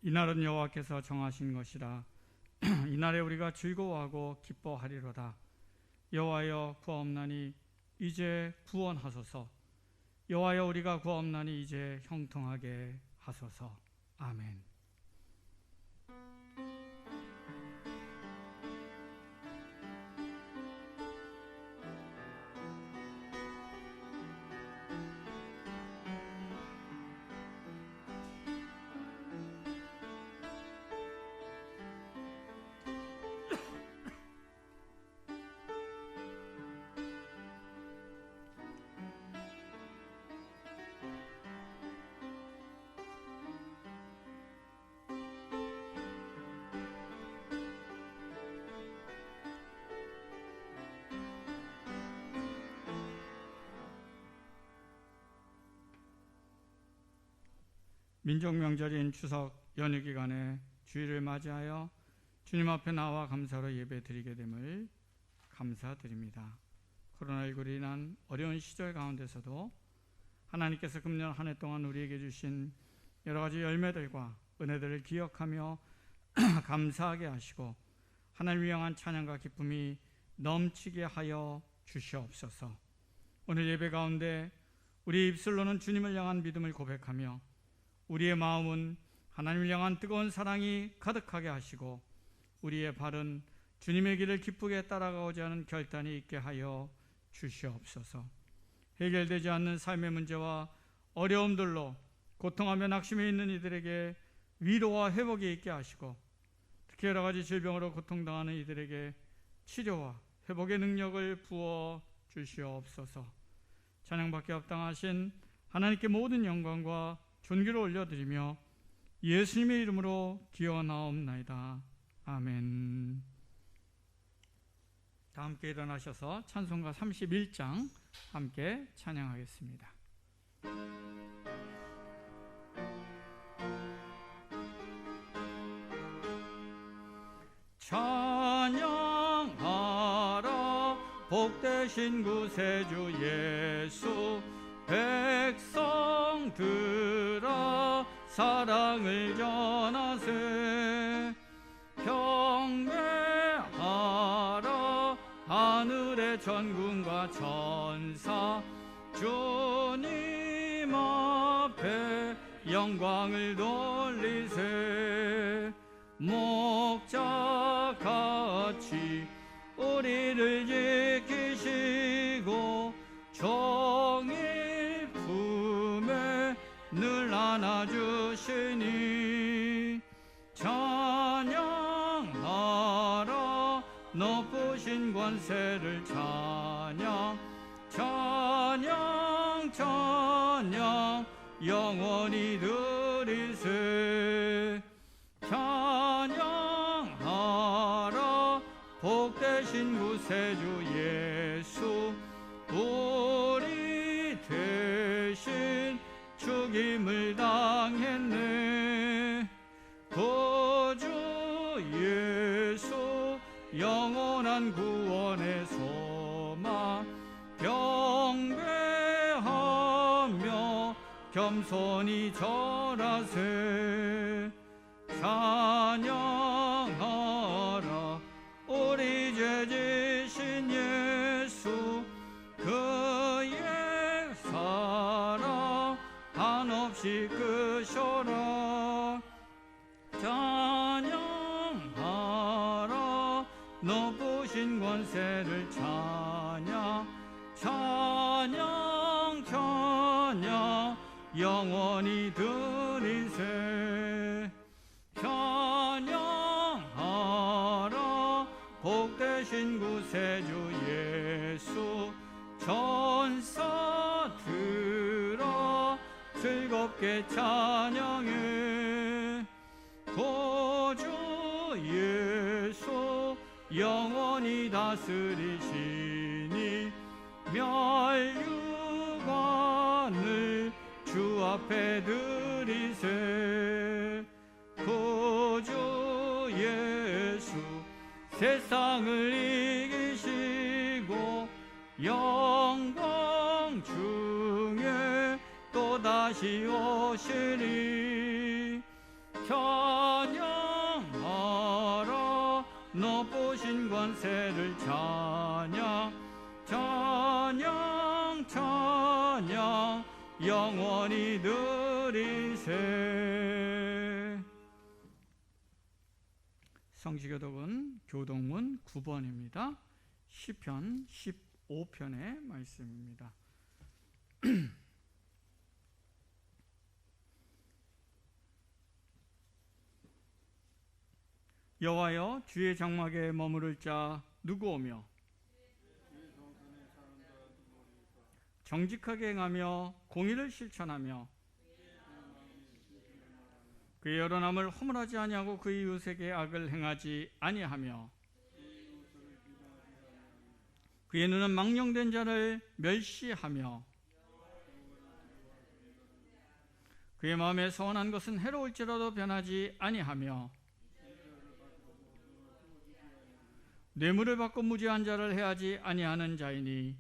이날은 여호와께서 정하신 것이라. 이날에 우리가 즐거워하고 기뻐하리로다. 여호와여 구하옵나니 이제 구원하소서. 여호와여 우리가 구하옵나니 이제 형통하게 하소서. 아멘. 민족명절인 추석 연휴 기간에 주일을 맞이하여 주님 앞에 나와 감사로 예배 드리게 됨을 감사드립니다. 코로나19로 인한 어려운 시절 가운데서도 하나님께서 금년 한 해 동안 우리에게 주신 여러 가지 열매들과 은혜들을 기억하며 감사하게 하시고 하나님을 향한 찬양과 기쁨이 넘치게 하여 주시옵소서. 오늘 예배 가운데 우리 입술로는 주님을 향한 믿음을 고백하며 우리의 마음은 하나님을 향한 뜨거운 사랑이 가득하게 하시고 우리의 발은 주님의 길을 기쁘게 따라가고자 하는 결단이 있게 하여 주시옵소서. 해결되지 않는 삶의 문제와 어려움들로 고통하며 낙심해 있는 이들에게 위로와 회복이 있게 하시고 특히 여러 가지 질병으로 고통당하는 이들에게 치료와 회복의 능력을 부어 주시옵소서. 찬양받기 합당하신 하나님께 모든 영광과 존귀를 올려드리며 예수님의 이름으로 기원하옵나이다. 아멘. 다 함께 일어나셔서 찬송가 31장 함께 찬양하겠습니다. 찬양하라 복되신 구세주 예수. 백성들아 사랑을 전하세. 경배하라 하늘의 천군과 천사. 주님 앞에 영광을 돌리세. 목자같이 우리를 지키시고 정의 품에 늘 안아주시니. 찬양하라 높으신 권세를 찬양. 찬양 찬양 영원히 드리세. 찬양하라 복되신 구세주 예수. 우리 대신 죽임을 당했네. 구주 예수 영원한 구원의 소망. 경배하며 겸손히 절하세. 찬양하라 우리 죄 지신 예수. 그의 사랑 한없이 크셔라. 찬양하라 높으신 권세를 찬양. 찬양 찬양 영원히 드리세. 찬양하라 복되신 구세주 예수. 천사들아 즐겁게 찬양해. 구주 예수 영원히 다스리시니. 멸류관을 주 앞에 드리세. 구주 예수 세상을 이기시고 영광 중에 또다시 오시리. 찬양하라 높으신 권세를 찬양 찬양 찬양 영원히 누리세. 성시교독은 교동문 9번입니다. 시편 15편의 말씀입니다. 여호와여 주의 장막에 머무를 자 누구오며 정직하게 행하며 공의를 실천하며 그의 여러 남을 허물하지 아니하고 그의 이웃에게 악을 행하지 아니하며 그의 눈은 망령된 자를 멸시하며 그의 마음에 서원한 것은 해로울지라도 변하지 아니하며 뇌물을 받고 무지한 자를 해하지 아니하는 자이니.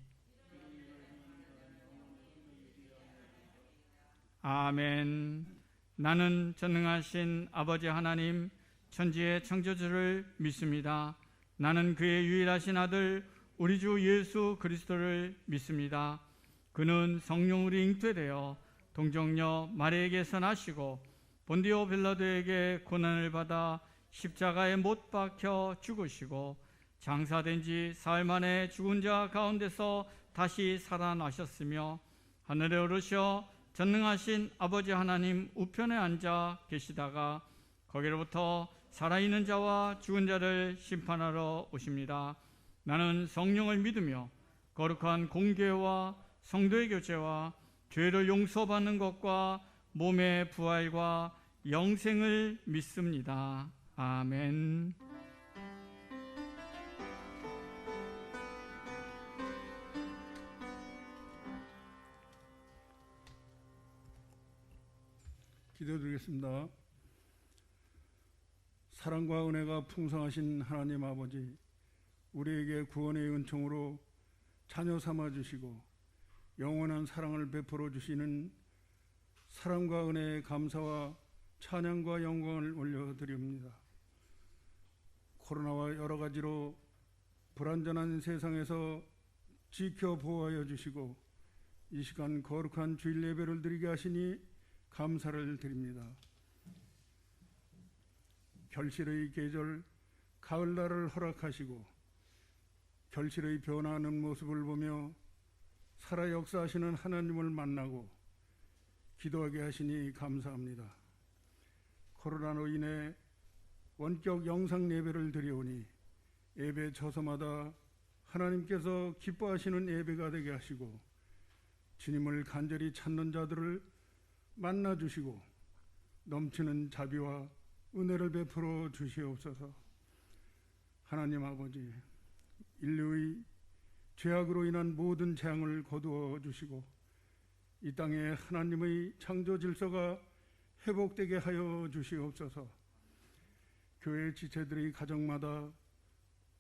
아멘. 나는 전능하신 아버지 하나님 천지의 창조주를 믿습니다. 나는 그의 유일하신 아들 우리 주 예수 그리스도를 믿습니다. 그는 성령으로 잉태되어 동정녀 마리아에게서 나시고 본디오 빌라도에게 고난을 받아 십자가에 못 박혀 죽으시고 장사된 지 사흘 만에 죽은 자 가운데서 다시 살아나셨으며 하늘에 오르셔 전능하신 아버지 하나님 우편에 앉아 계시다가 거기로부터 살아있는 자와 죽은 자를 심판하러 오십니다. 나는 성령을 믿으며 거룩한 공교회와 성도의 교제와 죄를 용서받는 것과 몸의 부활과 영생을 믿습니다. 아멘. 기도드리겠습니다. 사랑과 은혜가 풍성하신 하나님 아버지, 우리에게 구원의 은총으로 자녀 삼아 주시고 영원한 사랑을 베풀어 주시는 사랑과 은혜에 감사와 찬양과 영광을 올려드립니다. 코로나와 여러 가지로 불안전한 세상에서 지켜 보호하여 주시고 이 시간 거룩한 주일 예배를 드리게 하시니 감사를 드립니다. 결실의 계절 가을날을 허락하시고 결실의 변화하는 모습을 보며 살아 역사하시는 하나님을 만나고 기도하게 하시니 감사합니다. 코로나로 인해 원격 영상 예배를 드려오니 예배 처소마다 하나님께서 기뻐하시는 예배가 되게 하시고 주님을 간절히 찾는 자들을 만나 주시고 넘치는 자비와 은혜를 베풀어 주시옵소서. 하나님 아버지, 인류의 죄악으로 인한 모든 재앙을 거두어 주시고 이 땅에 하나님의 창조 질서가 회복되게 하여 주시옵소서. 교회 지체들의 가정마다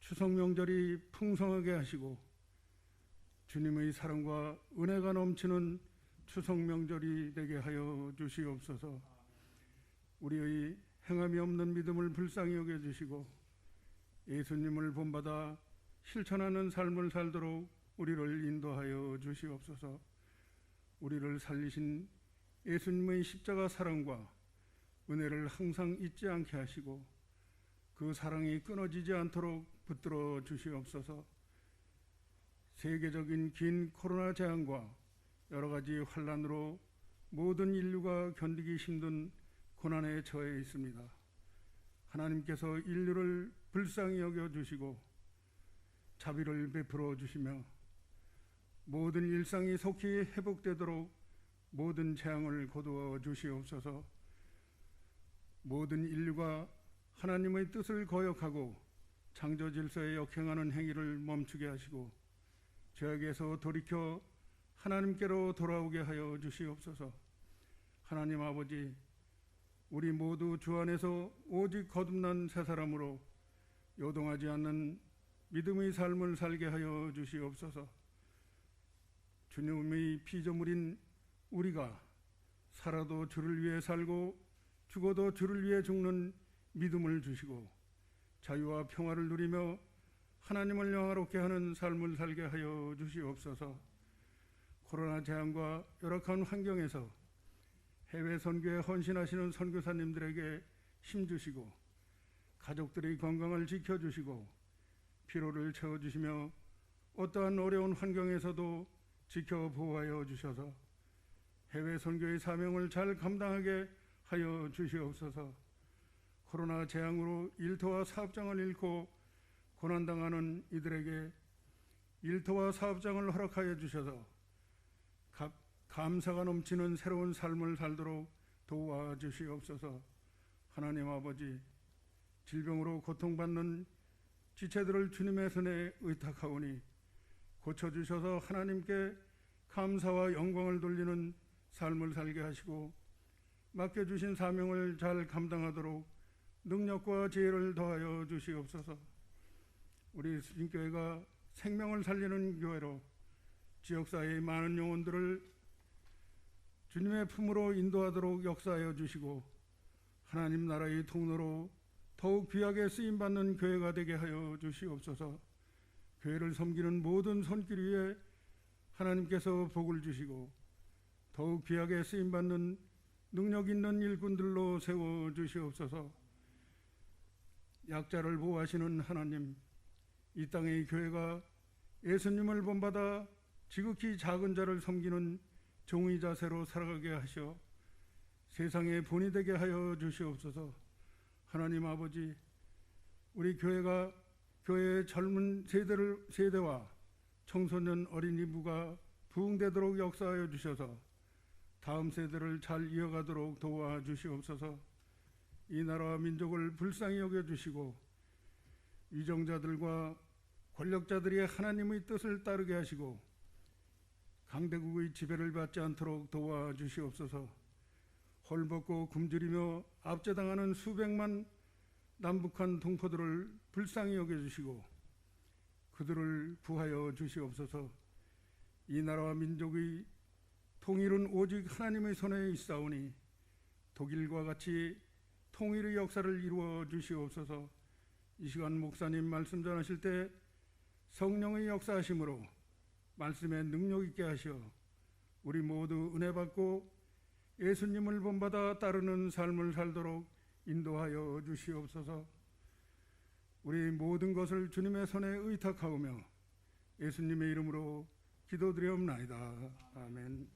추석 명절이 풍성하게 하시고 주님의 사랑과 은혜가 넘치는 추석 명절이 되게 하여 주시옵소서. 우리의 행함이 없는 믿음을 불쌍히 여겨주시고 예수님을 본받아 실천하는 삶을 살도록 우리를 인도하여 주시옵소서. 우리를 살리신 예수님의 십자가 사랑과 은혜를 항상 잊지 않게 하시고 그 사랑이 끊어지지 않도록 붙들어 주시옵소서. 세계적인 긴 코로나 재앙과 여러 가지 환난으로 모든 인류가 견디기 힘든 고난에 처해 있습니다. 하나님께서 인류를 불쌍히 여겨주시고 자비를 베풀어 주시며 모든 일상이 속히 회복되도록 모든 재앙을 거두어 주시옵소서. 모든 인류가 하나님의 뜻을 거역하고 창조 질서에 역행하는 행위를 멈추게 하시고 죄악에서 돌이켜 하나님께로 돌아오게 하여 주시옵소서. 하나님 아버지, 우리 모두 주 안에서 오직 거듭난 새 사람으로 요동하지 않는 믿음의 삶을 살게 하여 주시옵소서. 주님의 피조물인 우리가 살아도 주를 위해 살고 죽어도 주를 위해 죽는 믿음을 주시고 자유와 평화를 누리며 하나님을 영화롭게 하는 삶을 살게 하여 주시옵소서. 코로나 재앙과 열악한 환경에서 해외 선교에 헌신하시는 선교사님들에게 힘주시고 가족들의 건강을 지켜주시고 피로를 채워주시며 어떠한 어려운 환경에서도 지켜 보호하여 주셔서 해외 선교의 사명을 잘 감당하게 하여 주시옵소서. 코로나 재앙으로 일터와 사업장을 잃고 고난당하는 이들에게 일터와 사업장을 허락하여 주셔서 감사가 넘치는 새로운 삶을 살도록 도와주시옵소서. 하나님 아버지, 질병으로 고통받는 지체들을 주님의 손에 의탁하오니 고쳐주셔서 하나님께 감사와 영광을 돌리는 삶을 살게 하시고 맡겨주신 사명을 잘 감당하도록 능력과 지혜를 더하여 주시옵소서. 우리 수진교회가 생명을 살리는 교회로 지역사회의 많은 영혼들을 주님의 품으로 인도하도록 역사하여 주시고 하나님 나라의 통로로 더욱 귀하게 쓰임받는 교회가 되게 하여 주시옵소서. 교회를 섬기는 모든 손길 위에 하나님께서 복을 주시고 더욱 귀하게 쓰임받는 능력 있는 일꾼들로 세워주시옵소서. 약자를 보호하시는 하나님, 이 땅의 교회가 예수님을 본받아 지극히 작은 자를 섬기는 종의 자세로 살아가게 하시어 세상의 본이 되게 하여 주시옵소서. 하나님 아버지, 우리 교회가 교회의 젊은 세대와 청소년 어린이부가 부흥되도록 역사하여 주셔서 다음 세대를 잘 이어가도록 도와주시옵소서. 이 나라와 민족을 불쌍히 여겨주시고 위정자들과 권력자들이 하나님의 뜻을 따르게 하시고 강대국의 지배를 받지 않도록 도와주시옵소서. 헐벗고 굶주리며 압제당하는 수백만 남북한 동포들을 불쌍히 여겨주시고 그들을 구하여 주시옵소서. 이 나라와 민족의 통일은 오직 하나님의 손에 있사오니 독일과 같이 통일의 역사를 이루어 주시옵소서. 이 시간 목사님 말씀 전하실 때 성령의 역사하심으로 말씀에 능력 있게 하시어 우리 모두 은혜 받고 예수님을 본받아 따르는 삶을 살도록 인도하여 주시옵소서. 우리 모든 것을 주님의 손에 의탁하오며 예수님의 이름으로 기도드리옵나이다. 아멘.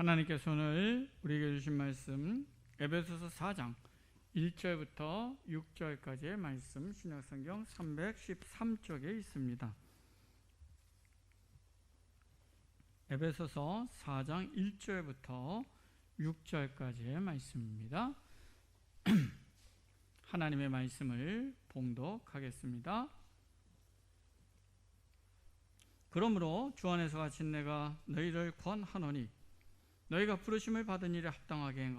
하나님께서 오늘 우리에게 주신 말씀 에베소서 4장 1절부터 6절까지의 말씀 신약성경 313쪽에 있습니다. 에베소서 4장 1절부터 6절까지의 말씀입니다. 하나님의 말씀을 봉독하겠습니다. 그러므로 주 안에서 갇힌 내가 너희를 권하노니 너희가 부르심을 받은 일에 합당하게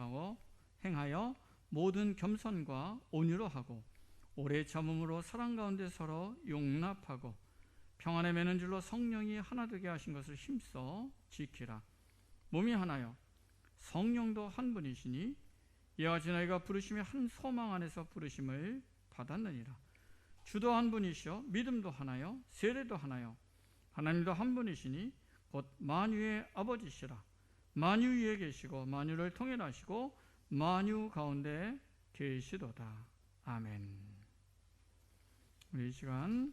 행하여 모든 겸손과 온유로 하고 오래 참음으로 사랑 가운데 서로 용납하고 평안에 매는 줄로 성령이 하나 되게 하신 것을 힘써 지키라. 몸이 하나요 성령도 한 분이시니 이와 같이 너희가 부르심이 한 소망 안에서 부르심을 받았느니라. 주도 한 분이시요 믿음도 하나요 세례도 하나요 하나님도 한 분이시니 곧 만유의 아버지시라. 만유 위에 계시고 만유를 통일하시고 만유 가운데 계시도다. 아멘. 우리 이 시간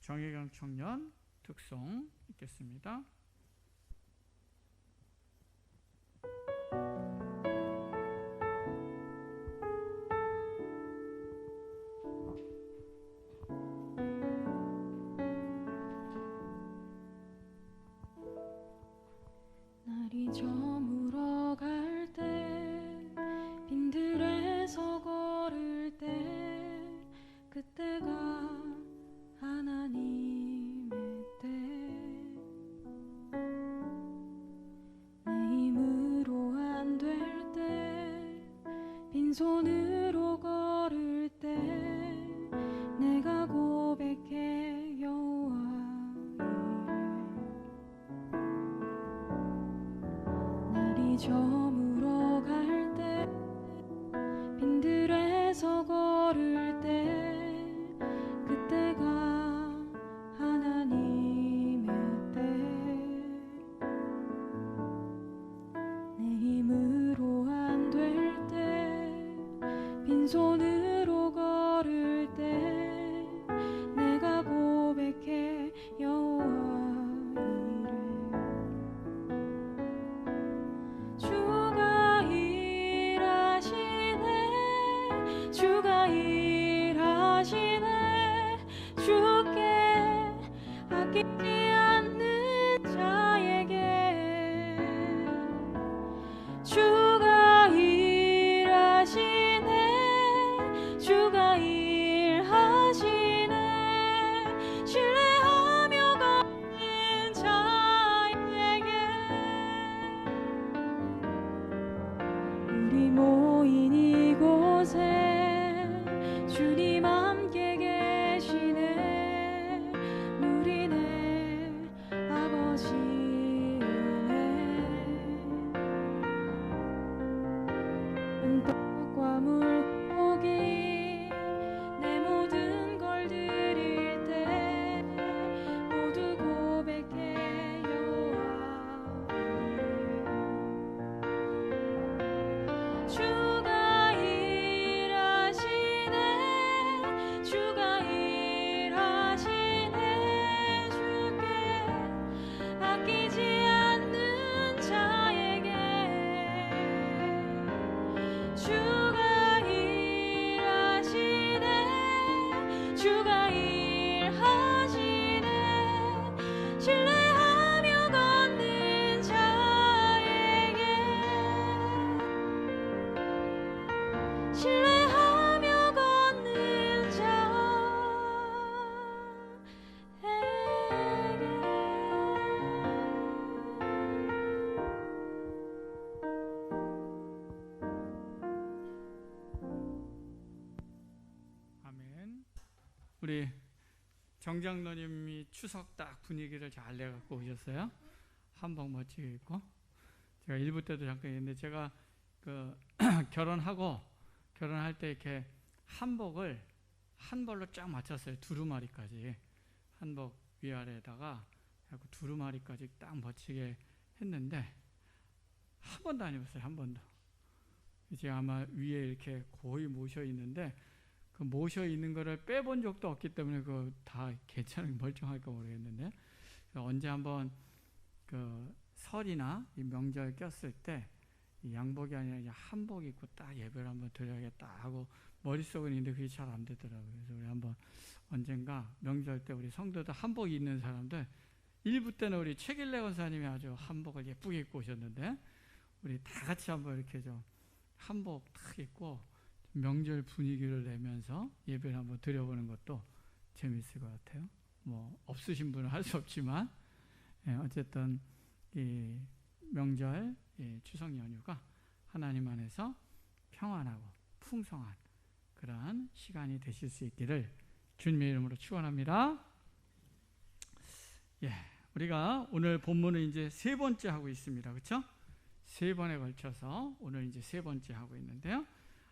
정혜경 청년 특송 읽겠습니다. 빈손으로 걸을 때 내가 고백해 여호와 이를 날이 저물어 갈 때 빈들에서 걸을 때 그때가 하나님의 때 내 힘으로 안 될 때 빈손으로 걸을 때 내가 고백해 여호와 이를 주가 일하시네 주가 일하시네 주께 아끼지 않는 자에게 주가 일하시네 주가 일하시네 신뢰하며 걷는 자에게 우리 모인 이곳에 주님 함께 계시네 누리네 아버지 은떡과 물고기 내 모든 걸 드릴 때 모두 고백해 여호와 이를 주가 일하시네 주가 일하시네 주께 아끼지 않는 자에게 주가 일하시네 주가 일하시네 신뢰하며 걷는 자에게 신뢰하며 걷는 아멘. 우리 정장로님이 추석 딱 분위기를 잘 내갖고 오셨어요. 한복 멋지게 입고. 제가 일부 때도 잠깐 했는데 제가 그 결혼할 때 이렇게 한복을 한 벌로 쫙 맞췄어요. 두루마리까지. 한복 위아래에다가 두루마리까지 딱 멋지게 했는데 한 번도 안 입었어요. 한 번도. 이제 아마 위에 이렇게 거의 모셔 있는데 그 모셔 있는 거를 빼본 적도 없기 때문에 그 다 괜찮은 멀쩡할까 모르겠는데 언제 한번 그 설이나 이 명절 꼈을 때 이 양복이 아니라 이제 한복 입고 딱 예배를 한번 드려야겠다 하고 머릿속은 있는데 그게 잘 안 되더라고요. 그래서 우리 한번 언젠가 명절 때 우리 성도들 한복 입는 사람들 일부 때는 우리 최길래 권사님이 아주 한복을 예쁘게 입고 오셨는데 우리 다 같이 한번 이렇게 좀 한복 딱 입고 명절 분위기를 내면서 예배를 한번 드려보는 것도 재밌을 것 같아요. 뭐 없으신 분은 할 수 없지만 어쨌든 이 명절 추석 연휴가 하나님 안에서 평안하고 풍성한 그러한 시간이 되실 수 있기를 주님의 이름으로 축원합니다. 우리가 오늘 본문은 이제 세 번째 하고 있습니다. 그렇죠? 세 번에 걸쳐서 오늘 이제 세 번째 하고 있는데요.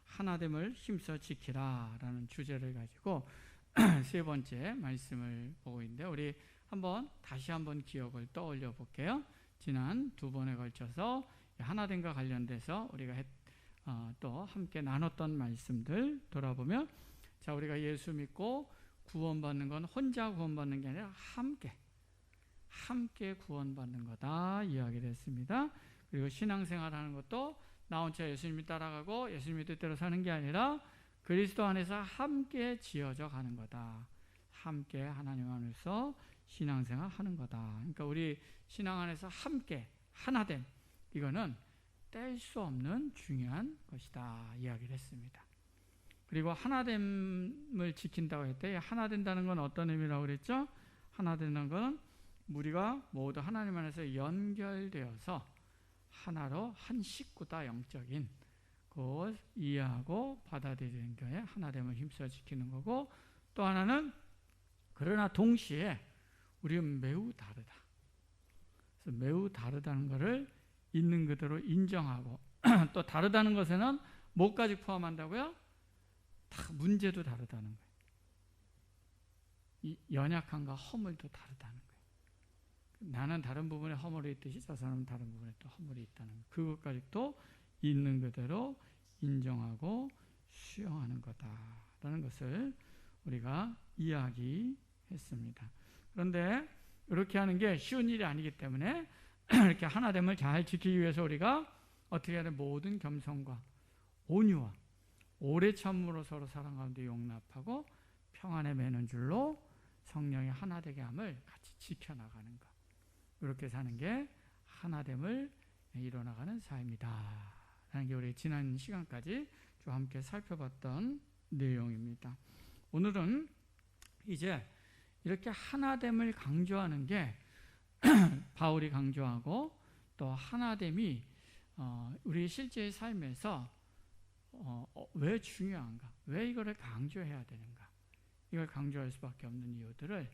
하나됨을 힘써 지키라라는 주제를 가지고 세 번째 말씀을 보고 있는데 우리 다시 한번 기억을 떠올려 볼게요. 지난 두 번에 걸쳐서 하나됨과 관련돼서 우리가 또 함께 나눴던 말씀들 돌아보면 자 우리가 예수 믿고 구원받는 건 혼자 구원받는 게 아니라 함께 구원받는 거다 이야기를 했습니다. 그리고 신앙생활하는 것도 나 혼자 예수님을 따라가고 예수님의 뜻대로 사는 게 아니라 그리스도 안에서 함께 지어져 가는 거다. 함께 하나님 안에서 신앙생활 하는 거다. 그러니까 우리 신앙 안에서 함께 하나됨 이거는 뗄 수 없는 중요한 것이다 이야기를 했습니다. 그리고 하나됨을 지킨다고 했대. 하나 된다는 건 어떤 의미라고 그랬죠? 하나 된다는 건 우리가 모두 하나님 안에서 연결되어서 하나로 한 식구다. 영적인 그 그걸 이해하고 받아들이는 게 하나됨을 힘써 지키는 거고, 또 하나는 그러나 동시에 우리는 매우 다르다. 그래서 매우 다르다는 것을 있는 그대로 인정하고 또 다르다는 것에는 뭐까지 포함한다고요? 다 문제도 다르다는 거예요. 이 연약함과 허물도 다르다는 거예요. 나는 다른 부분에 허물이 있듯이 저 사람은 다른 부분에 또 허물이 있다는 거예요. 그것까지 또 있는 그대로 인정하고 수용하는 거다라는 것을 우리가 이야기했습니다. 그런데 이렇게 하는 게 쉬운 일이 아니기 때문에 이렇게 하나됨을 잘 지키기 위해서 우리가 어떻게 해야 돼? 모든 겸손과 온유와 오래 참음으로 서로 사랑 가운데 용납하고 평안에 매는 줄로 성령의 하나되게 함을 같이 지켜나가는 것. 이렇게 사는 게 하나됨을 이뤄나가는 삶이다 라는 게 우리 지난 시간까지 좀 함께 살펴봤던 내용입니다. 오늘은 이제 이렇게 하나됨을 강조하는 게 바울이 강조하고 또 하나됨이 우리 실제의 삶에서 왜 중요한가, 왜 이거를 강조해야 되는가, 이걸 강조할 수밖에 없는 이유들을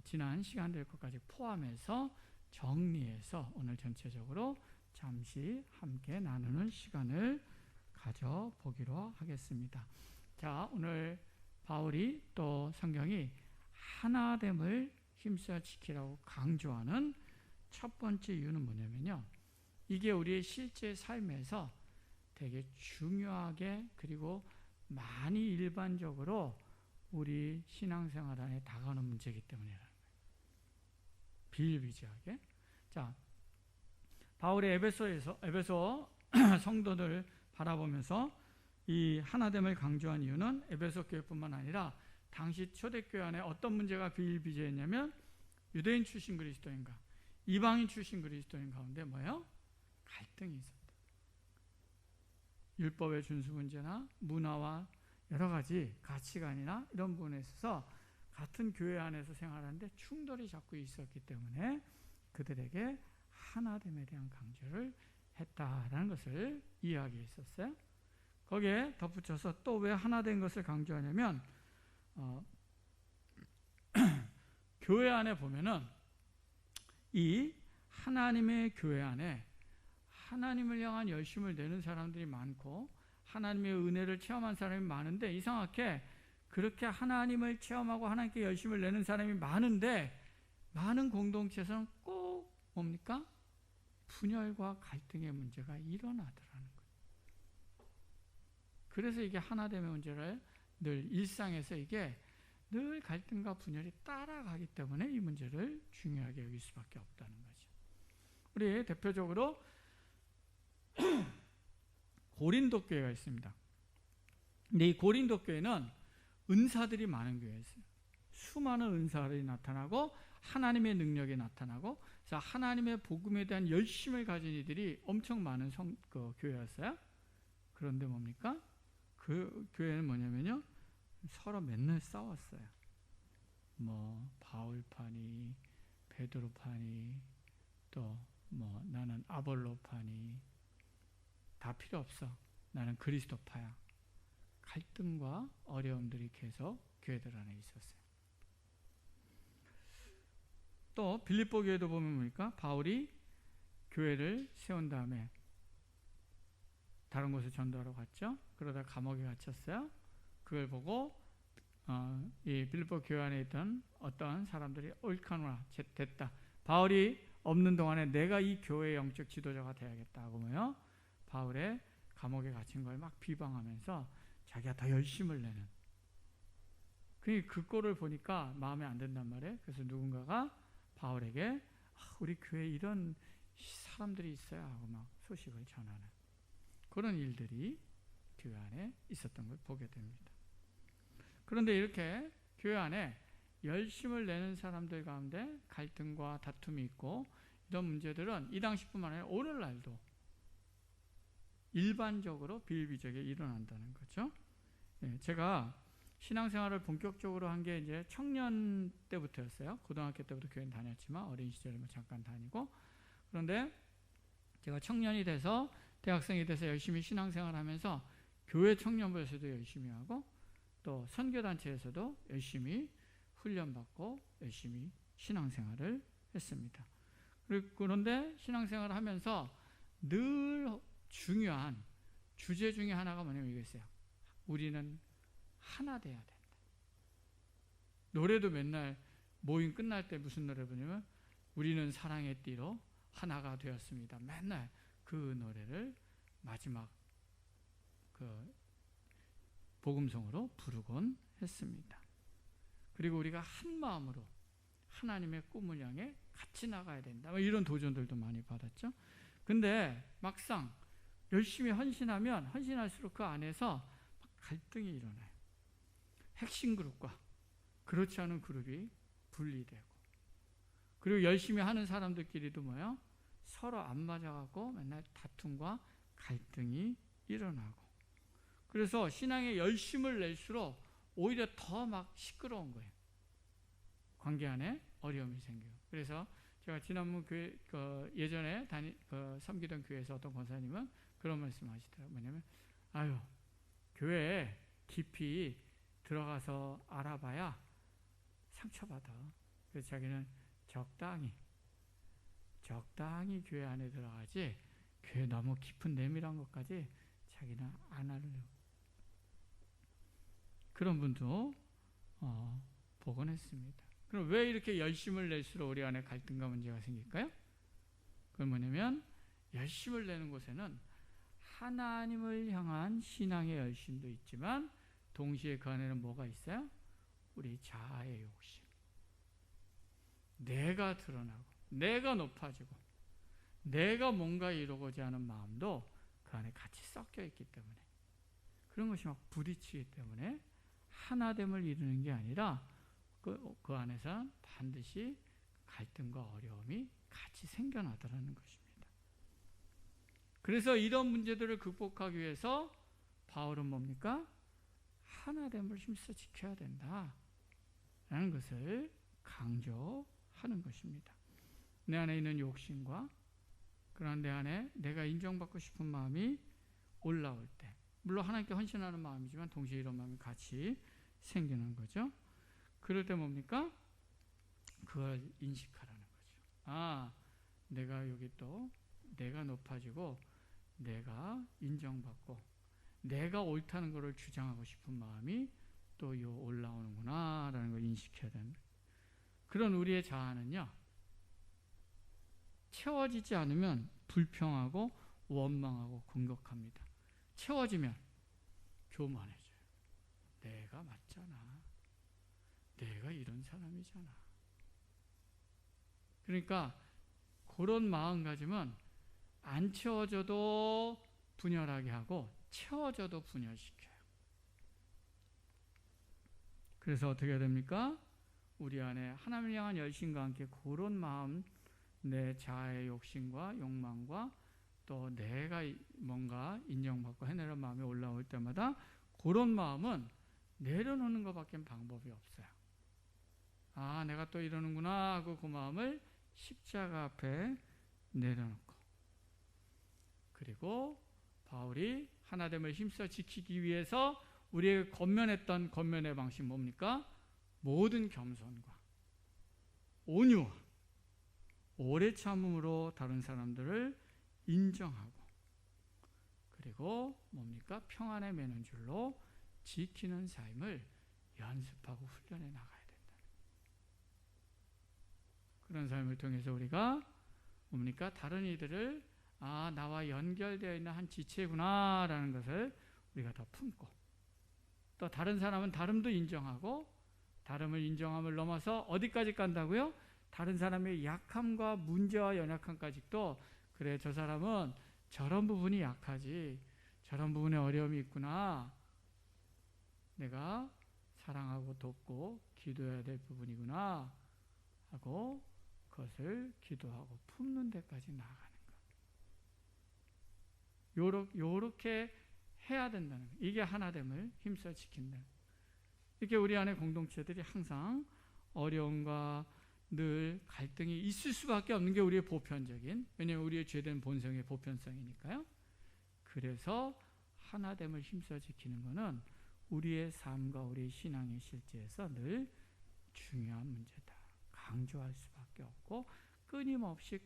지난 시간들 것까지 포함해서 정리해서 오늘 전체적으로 잠시 함께 나누는 시간을 가져보기로 하겠습니다. 자, 오늘 바울이 또 성경이 하나됨을 힘써 지키라고 강조하는 첫 번째 이유는 뭐냐면요, 이게 우리의 실제 삶에서 되게 중요하게 그리고 많이 일반적으로 우리 신앙생활 안에 다가오는 문제이기 때문이라는 거예요. 비일비재하게. 자, 바울의 에베소 성도들 바라보면서 이 하나됨을 강조한 이유는 에베소 교회뿐만 아니라 당시 초대교회 안에 어떤 문제가 비일비재했냐면 유대인 출신 그리스도인과 이방인 출신 그리스도인 가운데 뭐예요? 갈등이 있었다. 율법의 준수 문제나 문화와 여러 가지 가치관이나 이런 부분에 있어서 같은 교회 안에서 생활하는데 충돌이 자꾸 있었기 때문에 그들에게 하나됨에 대한 강조를 했다라는 것을 이야기했었어요. 거기에 덧붙여서 또 왜 하나된 것을 강조하냐면 교회 안에 보면은 이 하나님의 교회 안에 하나님을 향한 열심을 내는 사람들이 많고 하나님의 은혜를 체험한 사람이 많은데, 이상하게 그렇게 하나님을 체험하고 하나님께 열심을 내는 사람이 많은데 많은 공동체에서는 꼭 뭡니까? 분열과 갈등의 문제가 일어나더라는 거예요. 그래서 이게 하나됨의 문제를 늘 일상에서 이게 늘 갈등과 분열이 따라가기 때문에 이 문제를 중요하게 여길 수밖에 없다는 거죠. 우리 대표적으로 고린도 교회가 있습니다. 근데 이 고린도 교회는 은사들이 많은 교회였어요. 수많은 은사들이 나타나고 하나님의 능력이 나타나고, 그래서 하나님의 복음에 대한 열심을 가진 이들이 엄청 많은 교회였어요. 그런데 뭡니까? 그 교회는 뭐냐면요, 서로 맨날 싸웠어요. 뭐 바울파니, 베드로파니, 또 뭐 나는 아볼로파니, 다 필요 없어, 나는 그리스도파야. 갈등과 어려움들이 계속 교회들 안에 있었어요. 또 빌립보 교회도 보면 뭡니까? 바울이 교회를 세운 다음에 다른 곳에 전도하러 갔죠. 그러다 감옥에 갇혔어요. 그걸 보고 이 빌립보 교회 안에 있던 어떤 사람들이 옳거나 됐다, 바울이 없는 동안에 내가 이 교회의 영적 지도자가 돼야겠다 하고 뭐요? 바울의 감옥에 갇힌 걸 막 비방하면서 자기가 더 열심을 내는, 그 꼴을 보니까 마음에 안 든단 말이에요. 그래서 누군가가 바울에게 우리 교회에 이런 사람들이 있어야 하고 막 소식을 전하는 그런 일들이 교회 안에 있었던 걸 보게 됩니다. 그런데 이렇게 교회 안에 열심을 내는 사람들 가운데 갈등과 다툼이 있고 이런 문제들은 이 당시뿐만 아니라 오늘날도 일반적으로 비일비재하게 일어난다는 거죠. 제가 신앙생활을 본격적으로 한 게 이제 청년 때부터였어요. 고등학교 때부터 교회는 다녔지만 어린 시절에 잠깐 다니고, 그런데 제가 청년이 돼서 대학생이 돼서 열심히 신앙생활하면서 교회 청년부에서도 열심히 하고 또 선교단체에서도 열심히 훈련받고 열심히 신앙생활을 했습니다. 그런데 신앙생활을 하면서 늘 중요한 주제 중에 하나가 뭐냐면 이거였어요. 우리는 하나 돼야 된다. 노래도 맨날 모임 끝날 때 무슨 노래 부르냐면 우리는 사랑의 띠로 하나가 되었습니다. 맨날 그 노래를 마지막 그 복음송으로 부르곤 했습니다. 그리고 우리가 한 마음으로 하나님의 꿈을 향해 같이 나가야 된다. 이런 도전들도 많이 받았죠. 근데 막상 열심히 헌신하면 헌신할수록 그 안에서 갈등이 일어나요. 핵심 그룹과 그렇지 않은 그룹이 분리되고, 그리고 열심히 하는 사람들끼리도 뭐야? 서로 안 맞아갖고 맨날 다툼과 갈등이 일어나고, 그래서 신앙에 열심을 낼수록 오히려 더 막 시끄러운 거예요. 관계 안에 어려움이 생겨요. 그래서 제가 지난번 교회 예전에 섬기던 교회에서 어떤 권사님은 그런 말씀하시더라고요. 뭐냐면 아유, 교회에 깊이 들어가서 알아봐야 상처받아. 그래서 자기는 적당히 교회 안에 들어가지 교회 너무 깊은 내밀한 것까지 자기는 안 하려고. 그런 분도 보곤 했습니다. 그럼 왜 이렇게 열심을 낼수록 우리 안에 갈등과 문제가 생길까요? 그건 뭐냐면 열심을 내는 곳에는 하나님을 향한 신앙의 열심도 있지만 동시에 그 안에는 뭐가 있어요? 우리 자아의 욕심, 내가 드러나고 내가 높아지고 내가 뭔가 이루고자 하는 마음도 그 안에 같이 섞여 있기 때문에, 그런 것이 막 부딪히기 때문에 하나됨을 이루는 게 아니라 그 안에서 반드시 갈등과 어려움이 같이 생겨나더라는 것입니다. 그래서 이런 문제들을 극복하기 위해서 바울은 뭡니까? 하나됨을 힘써 지켜야 된다라는 것을 강조하는 것입니다. 내 안에 있는 욕심과 그런 내 안에 내가 인정받고 싶은 마음이 올라올 때, 물론 하나님께 헌신하는 마음이지만 동시에 이런 마음이 같이 생기는 거죠. 그럴 때 뭡니까? 그걸 인식하라는 거죠. 아, 내가 여기 또 내가 높아지고 내가 인정받고 내가 옳다는 것을 주장하고 싶은 마음이 또 올라오는구나 라는 걸 인식해야 됩니다. 그런 우리의 자아는요, 채워지지 않으면 불평하고 원망하고 공격합니다. 채워지면 교만해져요. 내가 맞잖아. 내가 이런 사람이잖아. 그러니까 그런 마음가짐은 안 채워져도 분열하게 하고 채워져도 분열시켜요. 그래서 어떻게 됩니까? 우리 안에 하나님을 향한 열심과 함께 그런 마음, 내 자아의 욕심과 욕망과 또 내가 뭔가 인정받고 해내는 마음이 올라올 때마다 그런 마음은 내려놓는 것밖에 방법이 없어요. 아, 내가 또 이러는구나 하고 그 마음을 십자가 앞에 내려놓고, 그리고 바울이 하나됨을 힘써 지키기 위해서 우리에게 권면했던 권면의 방식 뭡니까? 모든 겸손과 온유와 오래 참음으로 다른 사람들을 인정하고, 그리고 뭡니까? 평안에 매는 줄로 지키는 삶을 연습하고 훈련해 나가야 된다. 그런 삶을 통해서 우리가 뭡니까? 다른 이들을 나와 연결되어 있는 한 지체구나 라는 것을 우리가 더 품고, 또 다른 사람은 다름도 인정하고, 다름을 인정함을 넘어서 어디까지 간다고요? 다른 사람의 약함과 문제와 연약함까지도, 그래, 저 사람은 저런 부분이 약하지, 저런 부분에 어려움이 있구나, 내가 사랑하고 돕고 기도해야 될 부분이구나 하고 그것을 기도하고 품는 데까지 나아가는 것. 요렇게 해야 된다는 것. 이게 하나됨을 힘써 지킨다. 이렇게 우리 안에 공동체들이 항상 어려움과 늘 갈등이 있을 수밖에 없는 게 우리의 보편적인, 왜냐하면 우리의 죄된 본성의 보편성이니까요. 그래서 하나됨을 힘써 지키는 것은 우리의 삶과 우리의 신앙의 실제에서 늘 중요한 문제다. 강조할 수밖에 없고 끊임없이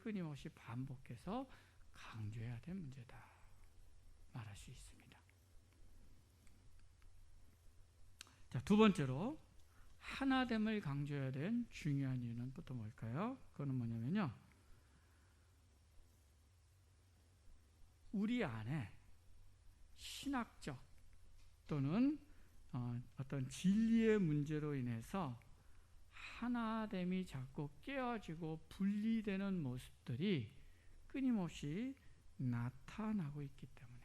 반복해서 강조해야 될 문제다. 말할 수 있습니다. 자, 두 번째로 하나됨을 강조해야 된 중요한 이유는 또 뭘까요? 그거는 뭐냐면요. 우리 안에 신학적 또는 어떤 진리의 문제로 인해서 하나됨이 자꾸 깨어지고 분리되는 모습들이 끊임없이 나타나고 있기 때문에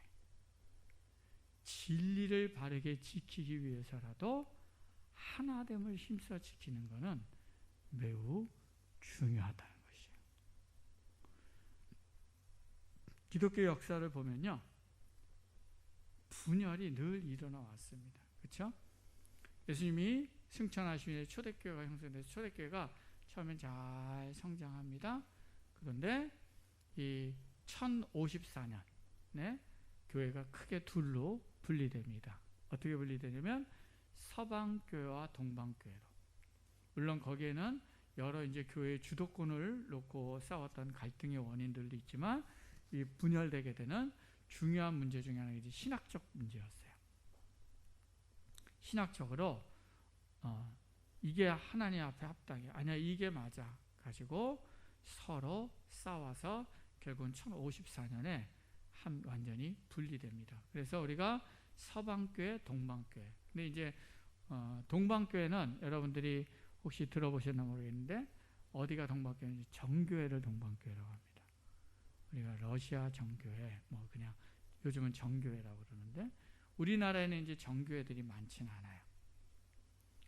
진리를 바르게 지키기 위해서라도 하나됨을 힘써 지키는 것은 매우 중요하다는 것이에요. 기독교 역사를 보면요, 분열이 늘 일어나 왔습니다. 그렇죠? 예수님이 승천하시면 초대교회가 형성돼서 초대교회가 처음엔 잘 성장합니다. 그런데 이 1054년에 교회가 크게 둘로 분리됩니다. 어떻게 분리되냐면 서방교회와 동방교회로. 물론 거기에는 여러 이제 교회의 주도권을 놓고 싸웠던 갈등의 원인들도 있지만 이 분열되게 되는 중요한 문제 중에 하나가 이제 신학적 문제였어요. 신학적으로 이게 하나님 앞에 합당해, 아니야 이게 맞아 가지고 서로 싸워서 결국은 1054년에 완전히 분리됩니다. 그래서 우리가 서방교회, 동방교회. 근데 이제 동방교회는 여러분들이 혹시 들어보셨나 모르겠는데 어디가 동방교회인지 정교회를 동방교회라고 합니다. 우리가 러시아 정교회, 뭐 그냥 요즘은 정교회라고 그러는데 우리나라에는 이제 정교회들이 많지는 않아요.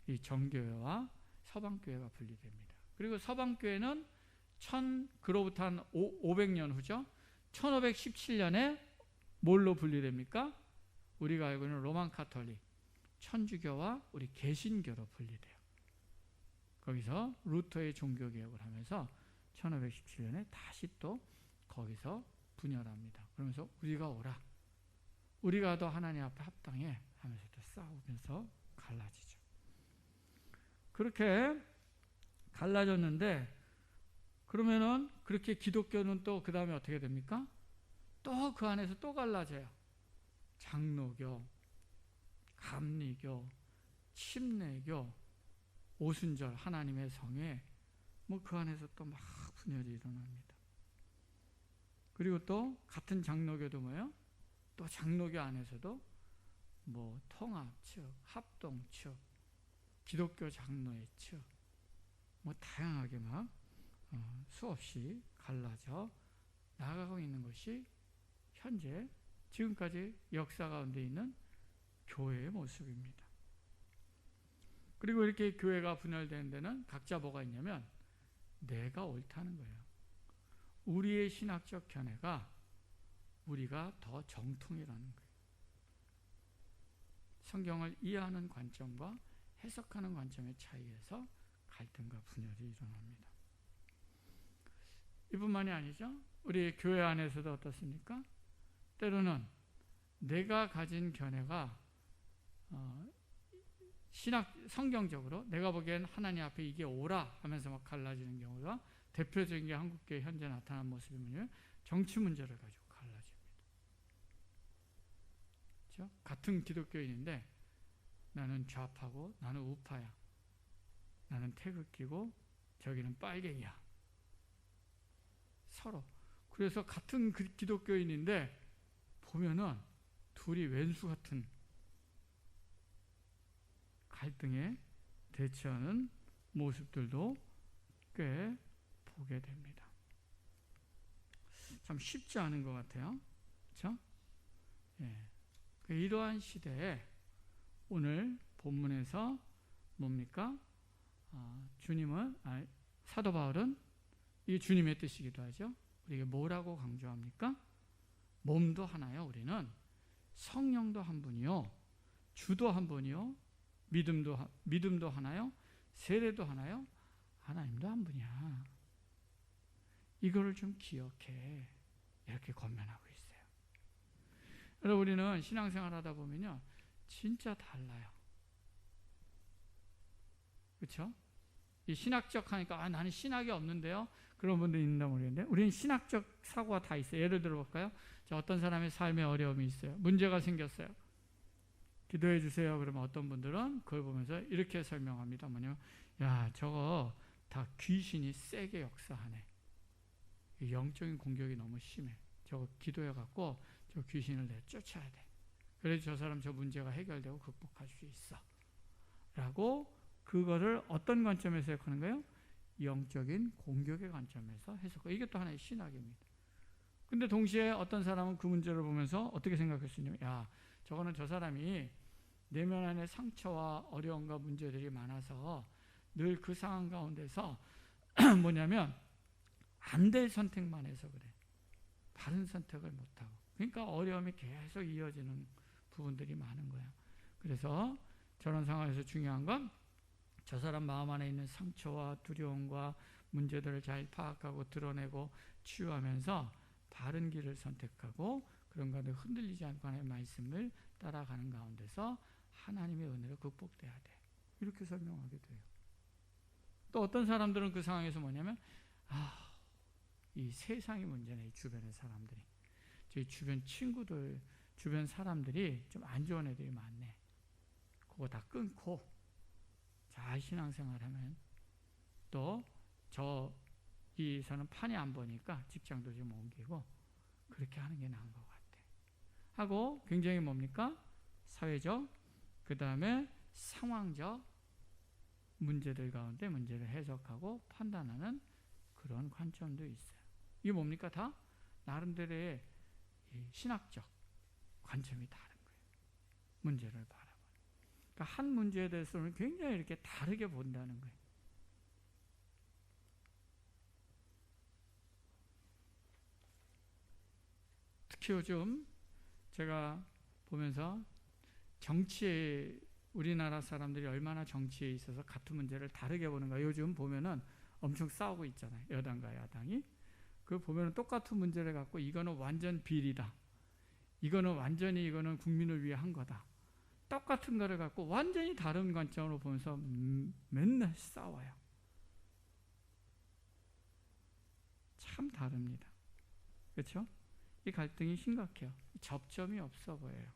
이 정교회와 서방교회가 분리됩니다. 그리고 서방교회는 그로부터 한 500년 후죠. 1517년에 뭘로 분리됩니까? 우리가 알고 있는 로만 카톨릭, 천주교와 우리 개신교로 분리돼요. 거기서 루터의 종교개혁을 하면서 1517년에 다시 또 거기서 분열합니다. 그러면서 우리가 오라, 우리가 더 하나님 앞에 합당해 하면서 또 싸우면서 갈라지죠. 그렇게 갈라졌는데 그러면은 그렇게 기독교는 또 그 다음에 어떻게 됩니까? 또 그 안에서 또 갈라져요. 장로교, 감리교, 침례교, 오순절, 하나님의 성회, 뭐 그 안에서 또 막 분열이 일어납니다. 그리고 또 같은 장로교도 뭐예요? 또 장로교 안에서도 뭐 통합 측, 합동 측, 기독교 장로의 측, 뭐 다양하게 막 수없이 갈라져 나가고 있는 것이 현재 지금까지 역사 가운데 있는 교회의 모습입니다. 그리고 이렇게 교회가 분열되는 데는 각자 뭐가 있냐면 내가 옳다는 거예요. 우리의 신학적 견해가 우리가 더 정통이라는 거예요. 성경을 이해하는 관점과 해석하는 관점의 차이에서 갈등과 분열이 일어납니다. 이뿐만이 아니죠. 우리 교회 안에서도 어떻습니까? 때로는 내가 가진 견해가 성경적으로 내가 보기엔 하나님 앞에 이게 옳아 하면서 막 갈라지는 경우가 대표적인 게 한국교회 현재 나타난 모습이 뭐냐면 정치 문제를 가지고 갈라집니다. 그렇죠? 같은 기독교인인데 나는 좌파고 나는 우파야. 나는 태극기고 저기는 빨갱이야. 서로. 그래서 같은 기독교인인데 보면은 둘이 왼수 같은 갈등에 대처하는 모습들도 꽤 보게 됩니다. 참 쉽지 않은 것 같아요. 그렇죠? 예. 이러한 시대에 오늘 본문에서 뭡니까? 사도 바울은 이게 주님의 뜻이기도 하죠. 우리에게 뭐라고 강조합니까? 몸도 하나요. 우리는 성령도 한 분이요, 주도 한 분이요, 믿음도 하나요, 세례도 하나요, 하나님도 한 분이야. 이거를 좀 기억해. 이렇게 권면하고 있어요. 그래서 우리는 신앙생활 하다 보면요, 진짜 달라요. 그렇죠? 이 신학적 하니까 나는 신학이 없는데요. 그런 분들이 있는가 모르겠는데 우리는 신학적 사고가 다 있어요. 예를 들어 볼까요? 자, 어떤 사람의 삶에 어려움이 있어요. 문제가 생겼어요. 기도해 주세요. 그러면 어떤 분들은 그걸 보면서 이렇게 설명합니다. 뭐냐면 야, 저거 다 귀신이 세게 역사하네. 영적인 공격이 너무 심해. 저거 기도해 갖고 저 귀신을 내쫓아야 돼. 그래서 저 사람 저 문제가 해결되고 극복할 수 있어. 라고 그거를 어떤 관점에서 해석하는 거예요? 영적인 공격의 관점에서 해석하고, 이게 또 하나의 신학입니다. 근데 동시에 어떤 사람은 그 문제를 보면서 어떻게 생각할 수 있냐면 야, 저거는 저 사람이 내면 안에 상처와 어려움과 문제들이 많아서 늘 그 상황 가운데서 뭐냐면 안 될 선택만 해서 그래. 다른 선택을 못하고. 그러니까 어려움이 계속 이어지는 부분들이 많은 거예요. 그래서 저런 상황에서 중요한 건 저 사람 마음 안에 있는 상처와 두려움과 문제들을 잘 파악하고 드러내고 치유하면서 바른 길을 선택하고 그런 가운데 흔들리지 않고 하나님의 말씀을 따라가는 가운데서 하나님의 은혜로 극복돼야 돼. 이렇게 설명하게 돼요. 또 어떤 사람들은 그 상황에서 뭐냐면 이 세상의 문제네. 이 주변의 사람들이, 제 주변 친구들, 주변 사람들이 좀 안 좋은 애들이 많네. 그거 다 끊고 잘 신앙생활하면 또 저기서는 판이 안 보니까 직장도 좀 옮기고 그렇게 하는 게 나은 것 같아. 하고 굉장히 뭡니까? 사회적, 그 다음에 상황적 문제들 가운데 문제를 해석하고 판단하는 그런 관점도 있어요. 이게 뭡니까? 다 나름대로의 신학적 관점이 다른 거예요. 문제를 바라보는. 그러니까 한 문제에 대해서는 굉장히 이렇게 다르게 본다는 거예요. 특히 요즘 제가 보면서 정치에, 우리나라 사람들이 얼마나 정치에 있어서 같은 문제를 다르게 보는가. 요즘 보면은 엄청 싸우고 있잖아요. 여당과 야당이. 그걸 보면은 똑같은 문제를 갖고 이거는 완전 비리다. 이거는 완전히 이거는 국민을 위해 한 거다. 똑같은 거를 갖고 완전히 다른 관점으로 보면서 맨날 싸워요. 참 다릅니다. 그렇죠? 이 갈등이 심각해요. 접점이 없어 보여요.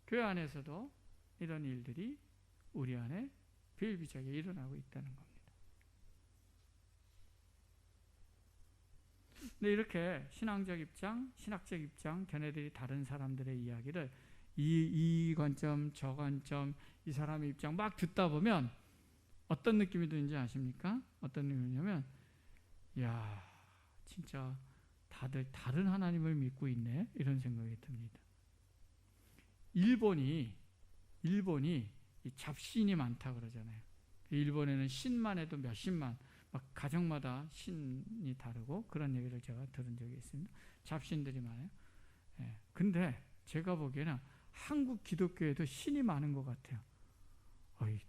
교회 안에서도 이런 일들이 우리 안에 비일비재하게 일어나고 있다는 겁니다. 근데 이렇게 신앙적 입장, 신학적 입장, 견해들이 다른 사람들의 이야기를 이 관점, 저 관점, 이 사람의 입장 막 듣다 보면 어떤 느낌이 드는지 아십니까? 어떤 느낌이냐면 야, 진짜 다들 다른 하나님을 믿고 있네, 이런 생각이 듭니다. 일본이 이 잡신이 많다 그러잖아요. 일본에는 신만 해도 몇십만, 막 가정마다 신이 다르고 그런 얘기를 제가 들은 적이 있습니다. 잡신들이 많아요. 예. 근데 제가 보기에는 한국 기독교에도 신이 많은 것 같아요.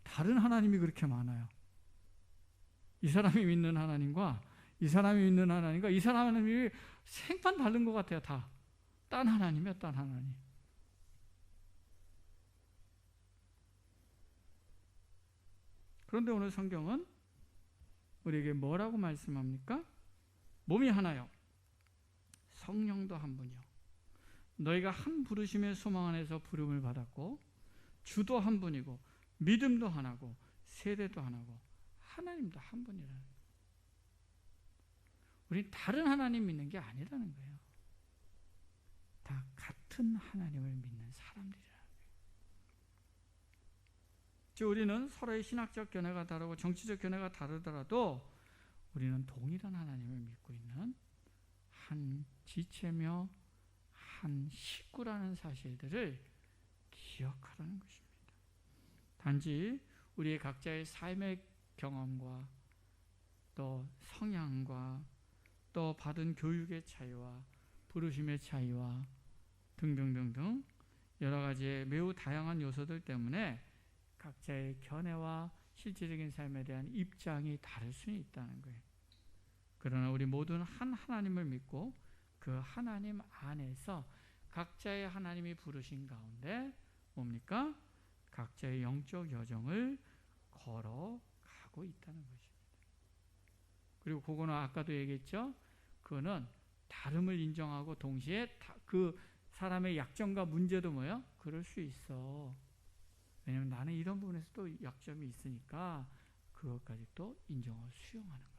다른 하나님이 그렇게 많아요. 이 사람이 믿는 하나님과 이 사람이 믿는 하나님과 이 사람이 생판 다른 것 같아요. 다 딴 하나님이야, 딴 하나님. 그런데 오늘 성경은 우리에게 뭐라고 말씀합니까? 몸이 하나요, 성령도 한 분이요, 너희가 한 부르심의 소망 안에서 부름을 받았고 주도 한 분이고 믿음도 하나고 세례도 하나고 하나님도 한 분이라는 거예요. 우리 다른 하나님 믿는 게 아니라는 거예요. 다 같은 하나님을 믿는 사람들이라는 거예요. 즉 우리는 서로의 신학적 견해가 다르고 정치적 견해가 다르더라도 우리는 동일한 하나님을 믿고 있는 한 지체며 한 식구라는 사실들을 기억하라는 것입니다. 단지 우리의 각자의 삶의 경험과 또 성향과 또 받은 교육의 차이와 부르심의 차이와 등등등등 여러 가지의 매우 다양한 요소들 때문에 각자의 견해와 실제적인 삶에 대한 입장이 다를 수는 있다는 거예요. 그러나 우리 모두는 한 하나님을 믿고 그 하나님 안에서 각자의 하나님이 부르신 가운데 뭡니까? 각자의 영적 여정을 걸어가고 있다는 것입니다. 그리고 그거는 아까도 얘기했죠. 그거는 다름을 인정하고 동시에 그 사람의 약점과 문제도 뭐예요? 그럴 수 있어. 왜냐하면 나는 이런 부분에서 또 약점이 있으니까 그것까지 또 인정하고 수용하는 거예요.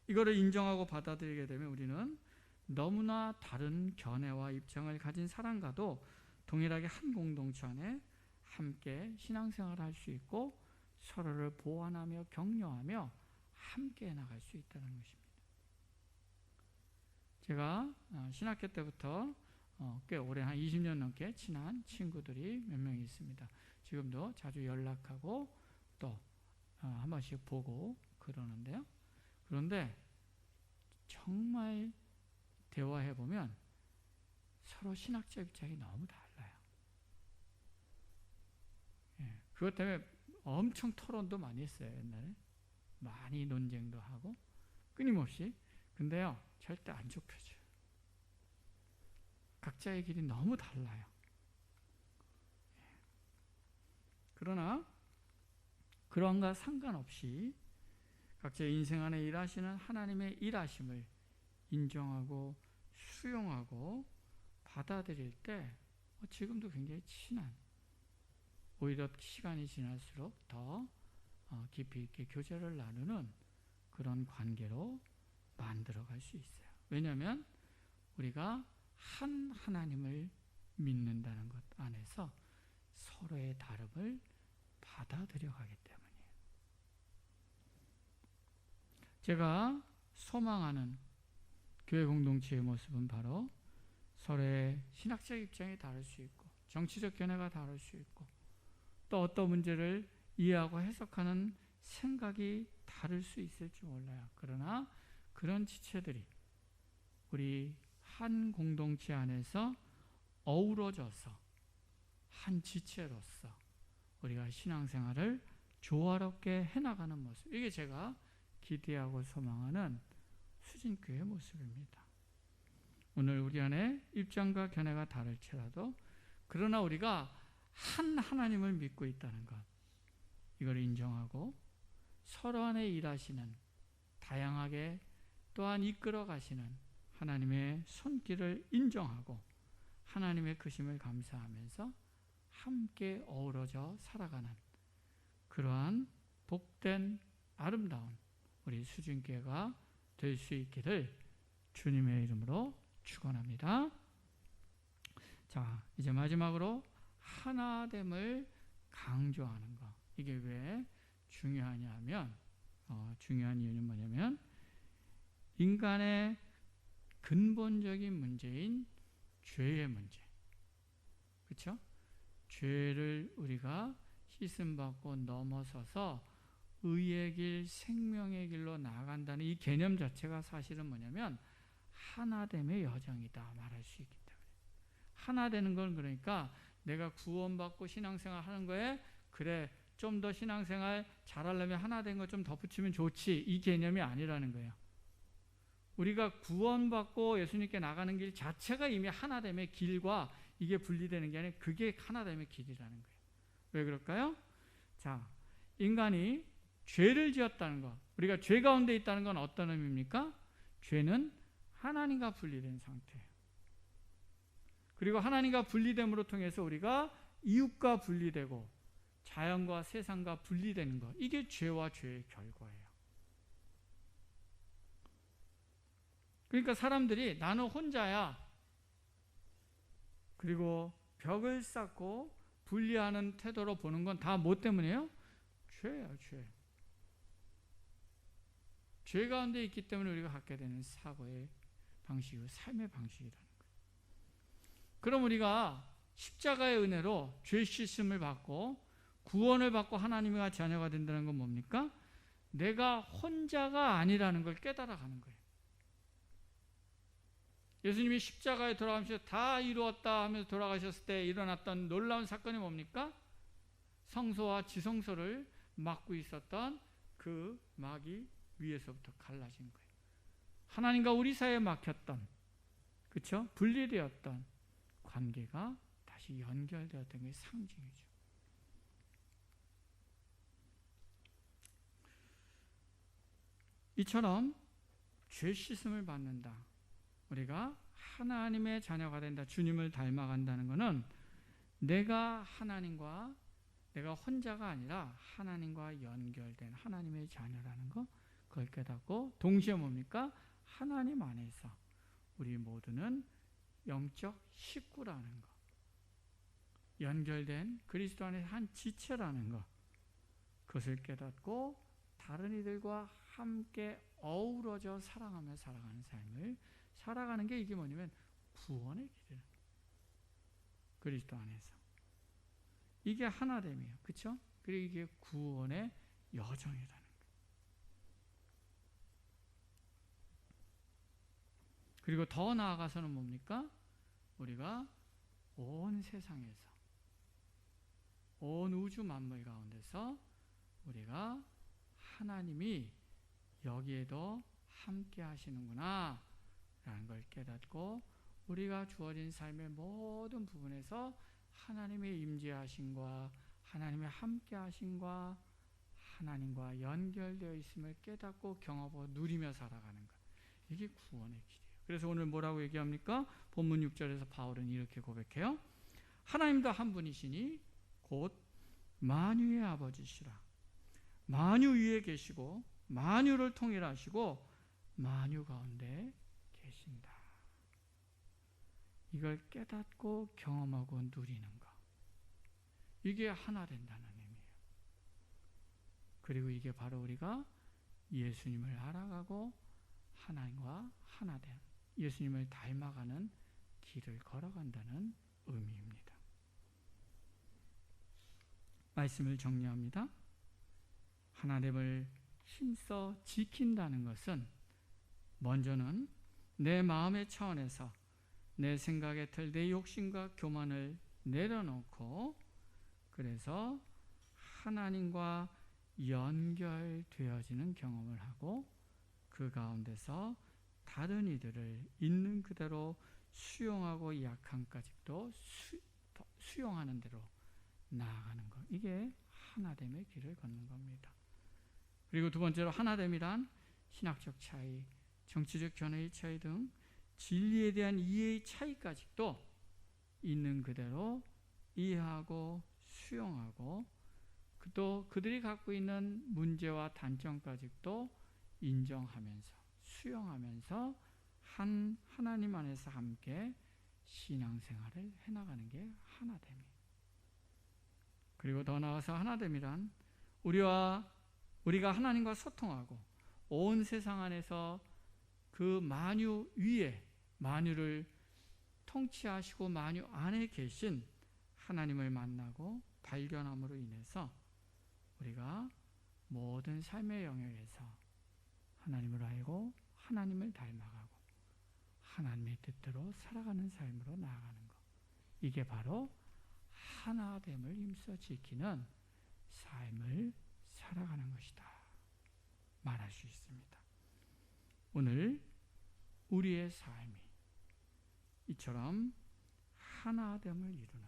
이거를 인정하고 받아들이게 되면 우리는 너무나 다른 견해와 입장을 가진 사람과도 동일하게 한 공동체 안에 함께 신앙생활을 할 수 있고 서로를 보완하며 격려하며 함께 나갈 수 있다는 것입니다. 제가 신학교 때부터 꽤 오래 한 20년 넘게 친한 친구들이 몇 명 있습니다. 지금도 자주 연락하고 또 한 번씩 보고 그러는데요. 그런데 정말 대화해보면 서로 신학적 입장이 너무 달라요. 예, 그것 때문에 엄청 토론도 많이 했어요. 옛날에 많이 논쟁도 하고 끊임없이. 근데요 절대 안 좁혀져요. 각자의 길이 너무 달라요. 그러나 그런가 상관없이 각자의 인생 안에 일하시는 하나님의 일하심을 인정하고 수용하고 받아들일 때 지금도 굉장히 친한, 오히려 시간이 지날수록 더 깊이 있게 교제를 나누는 그런 관계로 만들어갈 수 있어요. 왜냐하면 우리가 한 하나님을 믿는다는 것 안에서 서로의 다름을 받아들여가기 때문이에요. 제가 소망하는 교회 공동체의 모습은 바로 서로의 신학적 입장이 다를 수 있고 정치적 견해가 다를 수 있고 또 어떤 문제를 이해하고 해석하는 생각이 다를 수 있을지 몰라요. 그러나 그런 지체들이 우리 한 공동체 안에서 어우러져서 한 지체로서 우리가 신앙생활을 조화롭게 해나가는 모습, 이게 제가 기대하고 소망하는 수진교회의 모습입니다. 오늘 우리 안에 입장과 견해가 다를지라도 그러나 우리가 한 하나님을 믿고 있다는 것, 이걸 인정하고 서로 안에 일하시는, 다양하게 또한 이끌어 가시는 하나님의 손길을 인정하고 하나님의 크심을 감사하면서 함께 어우러져 살아가는 그러한 복된 아름다운 우리 수진교회가 될 수 있기를 주님의 이름으로 축원합니다. 자, 이제 마지막으로 하나됨을 강조하는 것, 이게 왜 중요하냐면 중요한 이유는 뭐냐면 인간의 근본적인 문제인 죄의 문제, 그렇죠? 죄를 우리가 씻음받고 넘어서서 의의 길, 생명의 길로 나아간다는 이 개념 자체가 사실은 뭐냐면 하나됨의 여정이다 말할 수 있기 때문에, 하나 되는 건 그러니까 내가 구원받고 신앙생활 하는 거에 그래 좀 더 신앙생활 잘하려면 하나 된 거 좀 덧붙이면 좋지, 이 개념이 아니라는 거예요. 우리가 구원받고 예수님께 나가는 길 자체가 이미 하나됨의 길과 이게 분리되는 게 아니라 그게 하나됨의 길이라는 거예요. 왜 그럴까요? 자, 인간이 죄를 지었다는 것, 우리가 죄 가운데 있다는 건 어떤 의미입니까? 죄는 하나님과 분리된 상태예요. 그리고 하나님과 분리됨으로 통해서 우리가 이웃과 분리되고 자연과 세상과 분리되는 것, 이게 죄와 죄의 결과예요. 그러니까 사람들이 나는 혼자야, 그리고 벽을 쌓고 분리하는 태도로 보는 건 다 뭐 때문이에요? 죄예요, 죄. 죄 가운데 있기 때문에 우리가 갖게 되는 사고의 방식이고 삶의 방식이라는 거예요. 그럼 우리가 십자가의 은혜로 죄 씻음을 받고 구원을 받고 하나님의 자녀가 된다는 건 뭡니까? 내가 혼자가 아니라는 걸 깨달아가는 거예요. 예수님이 십자가에 돌아가면서 다 이루었다 하면서 돌아가셨을 때 일어났던 놀라운 사건이 뭡니까? 성소와 지성소를 막고 있었던 그 막이 위에서부터 갈라진 거예요. 하나님과 우리 사이에 막혔던, 그렇죠? 분리되었던 관계가 다시 연결되었던 게 상징이죠. 이처럼 죄 씻음을 받는다. 우리가 하나님의 자녀가 된다. 주님을 닮아간다는 것은 내가 혼자가 아니라 하나님과 연결된 하나님의 자녀라는 거, 그걸 깨닫고 동시에 뭡니까? 하나님 안에서 우리 모두는 영적 식구라는 거, 연결된 그리스도 안에 한 지체라는 거, 그것을 깨닫고 다른 이들과 함께 어우러져 사랑하며 살아가는 삶을 살아가는 게, 이게 뭐냐면 구원의 길이에요. 그리스도 안에서 이게 하나됨이에요. 그렇죠? 그리고 이게 구원의 여정이라는 거예요. 그리고 더 나아가서는 뭡니까? 우리가 온 세상에서, 온 우주 만물 가운데서 우리가 하나님이 여기에도 함께 하시는구나 라는 걸 깨닫고, 우리가 주어진 삶의 모든 부분에서 하나님의 임재하심과 하나님의 함께 하심과 하나님과 연결되어 있음을 깨닫고 경험하고 누리며 살아가는 것, 이게 구원의 길이에요. 그래서 오늘 뭐라고 얘기합니까? 본문 6절에서 바울은 이렇게 고백해요. 하나님도 한 분이시니 곧 만유의 아버지시라. 만유 위에 계시고 만유를 통일하시고 만유 가운데 계신다. 이걸 깨닫고 경험하고 누리는 것, 이게 하나 된다는 의미예요. 그리고 이게 바로 우리가 예수님을 알아가고 하나님과 하나된, 예수님을 닮아가는 길을 걸어간다는 의미입니다. 말씀을 정리합니다. 하나됨을 힘써 지킨다는 것은 먼저는 내 마음의 차원에서 내 생각의 틀, 내 욕심과 교만을 내려놓고, 그래서 하나님과 연결되어지는 경험을 하고 그 가운데서 다른 이들을 있는 그대로 수용하고 약함까지도 수용하는 대로 나아가는 것, 이게 하나됨의 길을 걷는 겁니다. 그리고 두 번째로, 하나됨이란 신학적 차이, 정치적 견해의 차이 등 진리에 대한 이해의 차이까지도 있는 그대로 이해하고 수용하고, 또 그들이 갖고 있는 문제와 단점까지도 인정하면서 수용하면서 하나님 안에서 함께 신앙생활을 해나가는 게 하나됨이에요. 그리고 더 나아가서 하나됨이란 우리가 하나님과 소통하고 온 세상 안에서 그 만유 위에, 만유를 통치하시고 만유 안에 계신 하나님을 만나고 발견함으로 인해서 우리가 모든 삶의 영역에서 하나님을 알고 하나님을 닮아가고 하나님의 뜻대로 살아가는 삶으로 나아가는 것, 이게 바로 하나됨을 힘써 지키는 삶을 살아가는 것이다 말할 수 있습니다. 오늘 우리의 삶이 이처럼 하나됨을 이루는,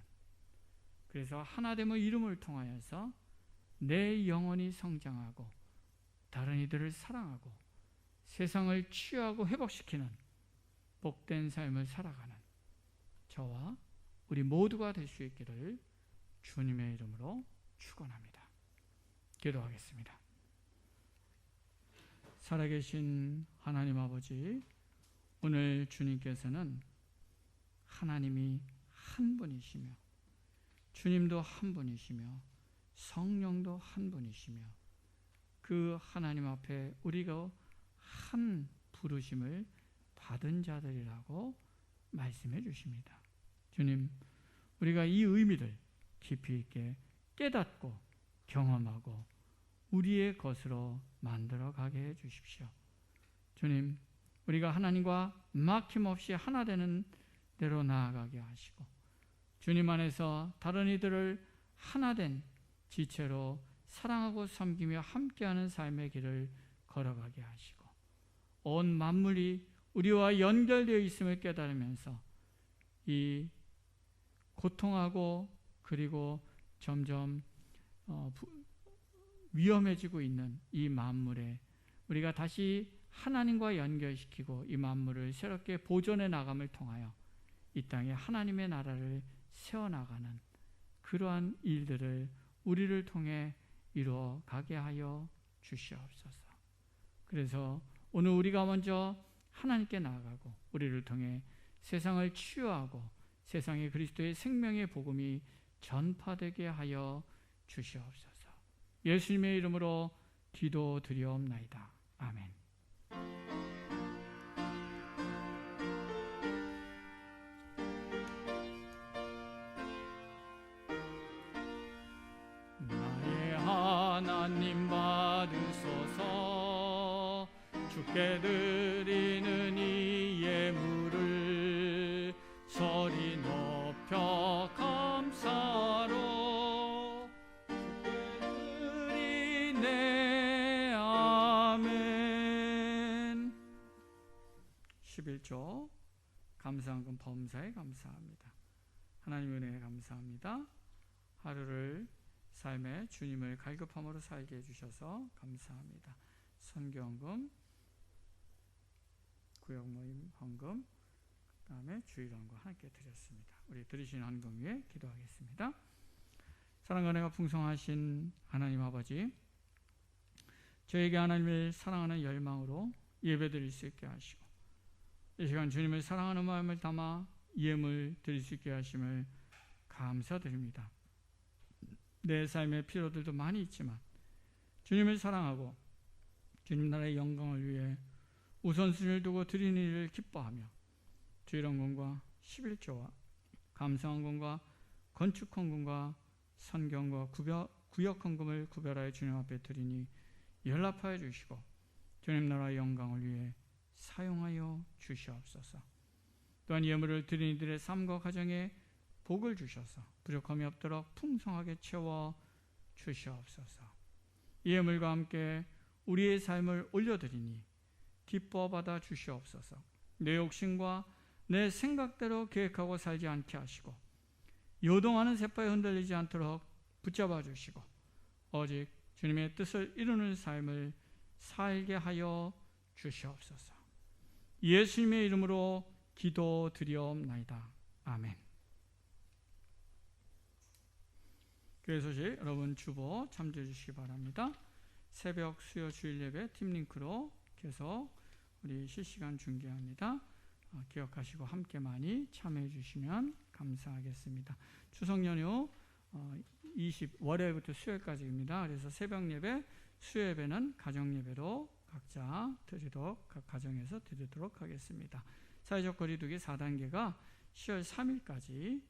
그래서 하나됨의 이름을 통하여서 내 영혼이 성장하고 다른 이들을 사랑하고 세상을 치유하고 회복시키는 복된 삶을 살아가는 저와 우리 모두가 될 수 있기를 주님의 이름으로 축원합니다. 기도하겠습니다. 살아계신 하나님 아버지, 오늘 주님께서는 하나님이 한 분이시며 주님도 한 분이시며 성령도 한 분이시며 그 하나님 앞에 우리가 한 부르심을 받은 자들이라고 말씀해 주십니다. 주님, 우리가 이 의미를 깊이 있게 깨닫고 경험하고 우리의 것으로 만들어 가게 해 주십시오. 주님, 우리가 하나님과 막힘없이 하나 되는 대로 나아가게 하시고 주님 안에서 다른 이들을 하나된 지체로 사랑하고 섬기며 함께하는 삶의 길을 걸어가게 하시고 온 만물이 우리와 연결되어 있음을 깨달으면서 이 고통하고 그리고 점점 위험해지고 있는 이 만물에 우리가 다시 하나님과 연결시키고 이 만물을 새롭게 보존해 나감을 통하여 이 땅에 하나님의 나라를 세워나가는 그러한 일들을 우리를 통해 이루어 가게 하여 주시옵소서. 그래서 오늘 우리가 먼저 하나님께 나아가고 우리를 통해 세상을 치유하고 세상에 그리스도의 생명의 복음이 전파되게 하여 주시옵소서. 예수님의 이름으로 기도드리옵나이다. 아멘. 나의 하나님 받으소서. 주께 드리는 이 예물을 소리 높여 감사로 주께 드리네. 아멘. 11조 감사헌금 범사에 감사합니다. 하나님 은혜에 감사합니다. 하루를 삶에 주님을 갈급함으로 살게 해주셔서 감사합니다. 선교헌금, 구역모임 헌금, 그 다음에 주일헌금 함께 드렸습니다. 우리 드리신 헌금 위에 기도하겠습니다. 사랑과 은혜가 풍성하신 하나님 아버지, 저에게 하나님을 사랑하는 열망으로 예배드릴 수 있게 하시고 이 시간 주님을 사랑하는 마음을 담아 예물 드릴 수 있게 하심을 감사드립니다. 내 삶의 필요들도 많이 있지만 주님을 사랑하고 주님 나라의 영광을 위해 우선순위를 두고 드리는 일을 기뻐하며 주일헌금과 11조와 감사헌금과 건축헌금과 선경과 구역헌금을 구별하여 주님 앞에 드리니 연락하여 주시고 주님 나라의 영광을 위해 사용하여 주시옵소서. 또한 예물을 드리는 이들의 삶과 가정에 복을 주셔서 부족함이 없도록 풍성하게 채워 주시옵소서. 이 예물과 함께 우리의 삶을 올려드리니 기뻐 받아 주시옵소서. 내 욕심과 내 생각대로 계획하고 살지 않게 하시고 요동하는 셋바에 흔들리지 않도록 붙잡아 주시고 오직 주님의 뜻을 이루는 삶을 살게 하여 주시옵소서. 예수님의 이름으로 기도드리옵나이다. 아멘. 교회 소식 여러분 주보 참조해 주시기 바랍니다. 새벽 수요 주일 예배 팀 링크로 계속 우리 실시간 중계합니다. 기억하시고 함께 많이 참여해 주시면 감사하겠습니다. 추석 연휴 월요일부터 수요일까지입니다. 그래서 새벽 예배, 수요 예배는 가정 예배로 각자 각 가정에서 드리도록 하겠습니다. 사회적 거리두기 4단계가 10월 3일까지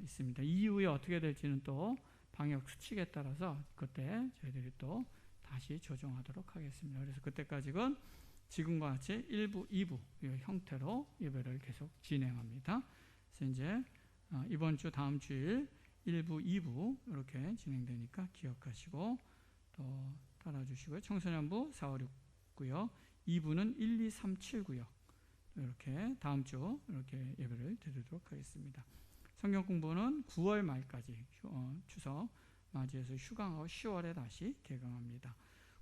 있습니다. 이후에 어떻게 될지는 또 방역 수칙에 따라서 그때 저희들이 또 다시 조정하도록 하겠습니다. 그래서 그때까지는 지금과 같이 1부, 2부 형태로 예배를 계속 진행합니다. 그래서 이제 이번 주 다음 주일 1부, 2부 이렇게 진행되니까 기억하시고 또 따라주시고요. 청소년부 4, 5, 6 구역, 2부는 1, 2, 3, 7 구역 이렇게 다음 주 이렇게 예배를 드리도록 하겠습니다. 성경 공부는 9월 말까지 추석 맞이해서 휴강하고 10월에 다시 개강합니다.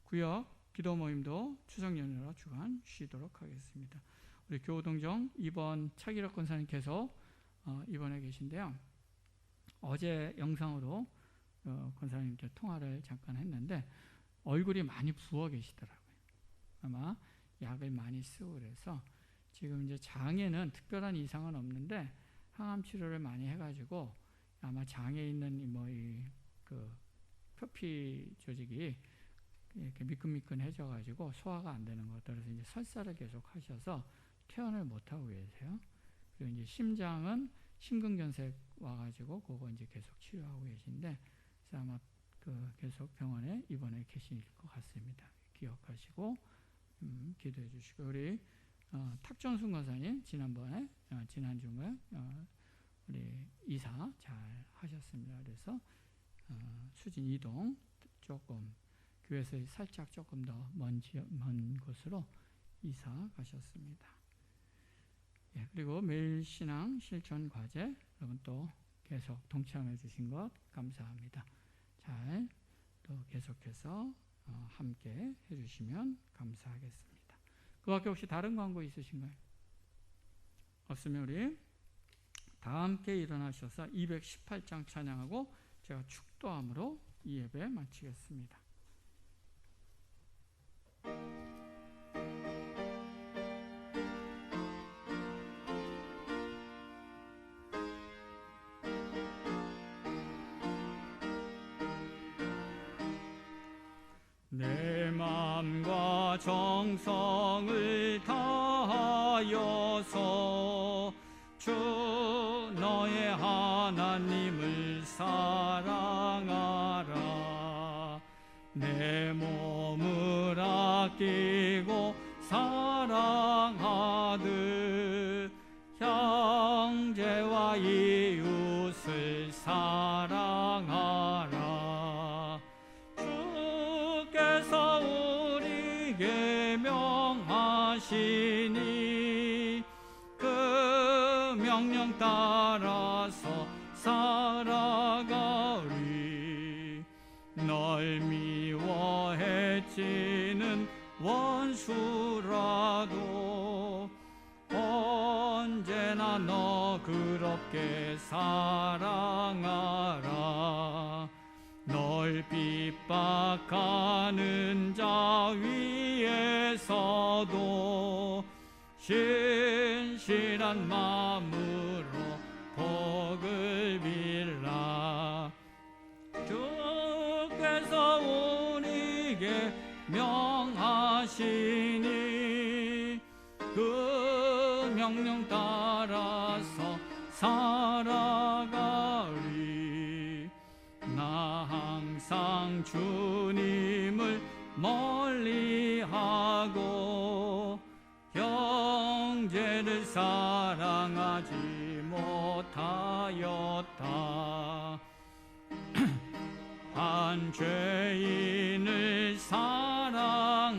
구역 기도 모임도 추석 연휴로 주간 쉬도록 하겠습니다. 우리 교우동정 이번 차기락 권사님 계속 입원해 계신데요. 어제 영상으로 권사님께 통화를 잠깐 했는데 얼굴이 많이 부어 계시더라고요. 아마 약을 많이 쓰고 그래서 지금 이제 장에는 특별한 이상은 없는데 항암 치료를 많이 해가지고 아마 장에 있는 그 표피 조직이 이렇게 미끈미끈해져가지고 소화가 안 되는 것 같아서 이제 설사를 계속 하셔서 퇴원을 못 하고 계세요. 그리고 이제 심장은 심근경색 와가지고 그거 이제 계속 치료하고 계신데 그래서 아마 계속 병원에 입원해 계실 것 같습니다. 기억하시고 기도해 주시고 우리 탁전순 권사님 지난주에 우리 이사 잘 하셨습니다. 그래서 수진 이동 조금 교회에서 살짝 조금 더 먼 곳으로 이사 가셨습니다. 예, 그리고 매일 신앙 실천 과제 여러분 또 계속 동참해 주신 것 감사합니다. 잘 또 계속해서 함께 해주시면 감사하겠습니다. 그 밖에 혹시 다른 광고 있으신가요? 없으면 우리 다 함께 일어나셔서 218장 찬양하고 제가 축도함으로 이 예배 마치겠습니다. 내 마음과 정성을 다하여서 주 너의 하나님을 사랑하라. 내 몸을 아끼고 사랑하듯 형제와 이웃을 사랑하라. 주께서 우리에게 명하시니 그 명령 따라서 살아가리. 널 미워해치는 원수라도 언제나 너 그렇게 사랑하라. 널 핍박하는 자 위에서도 신실한 마음으로 복을 빌라. 주께서 우리에게 명하시니 그 명령 따라서 살아가리. 나 항상 주님을 멀리하고 형제를 사랑하지 못하였다. 한 죄인을 사랑하사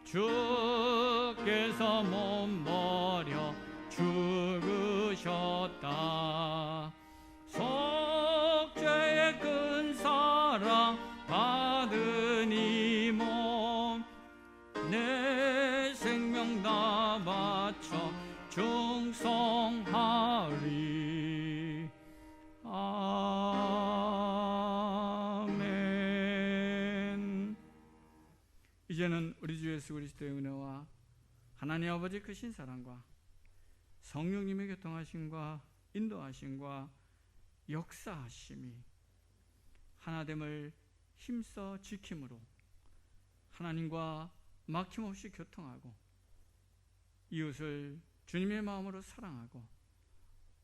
주께서 몸버려 죽으셨다. 속죄의 큰 사랑 받은 이 몸 내 생명 다 바쳐 충성하리. 아멘. 이제는 우리 주 예수 그리스도의 은혜와 하나님 아버지 크신 사랑과 성령님의 교통하심과 인도하심과 역사하심이 하나됨을 힘써 지킴으로 하나님과 막힘없이 교통하고 이웃을 주님의 마음으로 사랑하고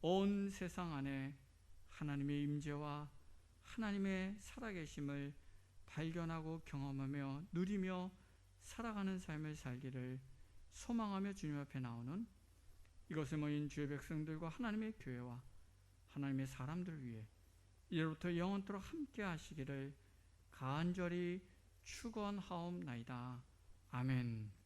온 세상 안에 하나님의 임재와 하나님의 살아계심을 발견하고 경험하며 누리며 살아가는 삶을 살기를 소망하며 주님 앞에 나오는 이곳에 모인 주의 백성들과 하나님의 교회와 하나님의 사람들 위해 이제부터 영원토록 함께 하시기를 간절히 축원하옵나이다. 아멘.